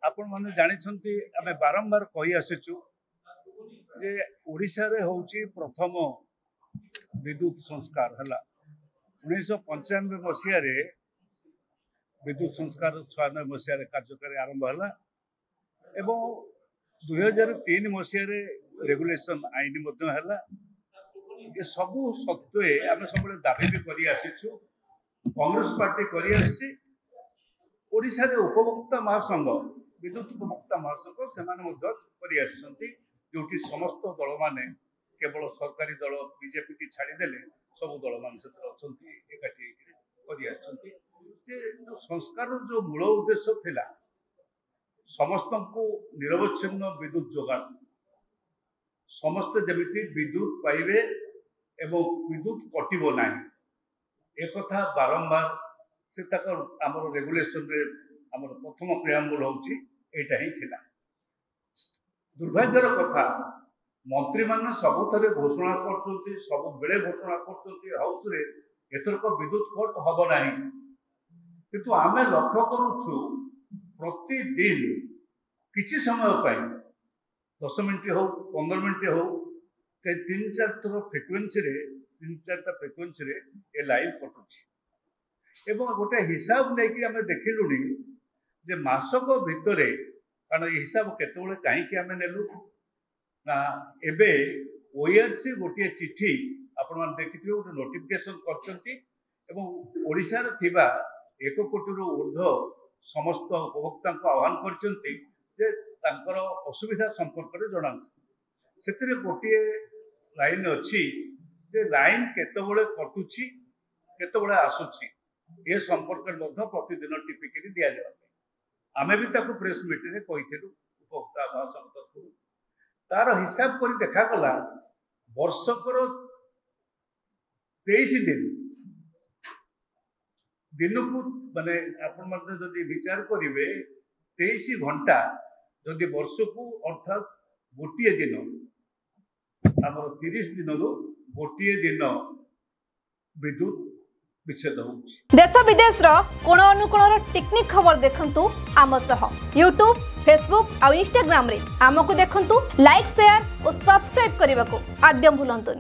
आपण माने जानिछंती आमे बारंबार कहि आसेछु जे ओडिसा रे होउची प्रथम विद्युत संस्कार हला 1995 मसिया रे विद्युत संस्कार 96 मसिया रे कार्यकारी आरंभ हला एवं 2003 मसिया रे रेगुलेशन आईन मध्य हला ये सबु सत्वे आमे सबले दाबी भी करि आसेछु कांग्रेस पार्टी करि आछि ओडिसा रे उपभोक्ता महासंघ विद्युत उपभोक्ता महासंघ से जो समस्त दल माने केवल सरकारी दल बीजेपी की छाड़देले सब दल मान एकाठी जो संस्कार जो मूल उद्देश्य थिला समस्त को निरवच्छिन्न विद्युत जोगाण समस्ते जमिति विद्युत पाइबे एवं विद्युत कटिबो नाही एक कथा बारंबार से आमर रेगुलेशन रे आमर प्रथम प्रियाम्बुल होउची एटा ही थिला। दुर्भाग्यर कथा मंत्री माने सब थरे घोषणा करछंती सब बेले घोषणा करछंती हाउस रे एथरक विद्युत कट हबो नाही किंतु आमे लक्ष्य करूछु प्रतिदिन किछि समय पाई 10 मिनिट हो 15 मिनिट हो ते 3-4 थर फ्रिक्वेंसी रे 3-4टा फ्रिक्वेंसी रे ए लाइन कटुछि एवं गोटे हिसाब नहीं कि आमे देखिलुनी जे मासक भितरे कारण हिसाब केतबेले काहेकि आमे नेलु ना एबे ओआरसी गोटे चिठी आपण मान देखिथिबे गोटे नोटिफिकेशन करचंती एवं ओडिसा रे थिबा 1 कोटी रु ऊर्ध्व समस्त उपभोक्ता को आह्वान करचंती जे तांकर असुविधा संपर्क रे जणांतु सेतिरे गोटे लाइन अछि जे लाइन केतबेले कटुछि केतबेले आसुछि ए संपर्क प्रतिदिन टिपिकी दि जाए आम भी प्रेस मीटिंग में कही उपभोक्ता महासंघ तरफ तार हिसाब कर देखागला वर्षकर 23 दिन दिन को माने जदि विचार करेंगे 23 घंटा जदि वर्ष को अर्थात गोटे दिन आमर 30 दिन गोटे दिन विद्युत विच्छेद होउछि। देश विदेश रो कोण अनुकोण टेक्निक खबर देखंतु आम सह यूट्यूब फेसबुक और इंस्टाग्राम रे आमको देखंतु लाइक शेयर और सब्सक्राइब करने को आद्य भूलंतु।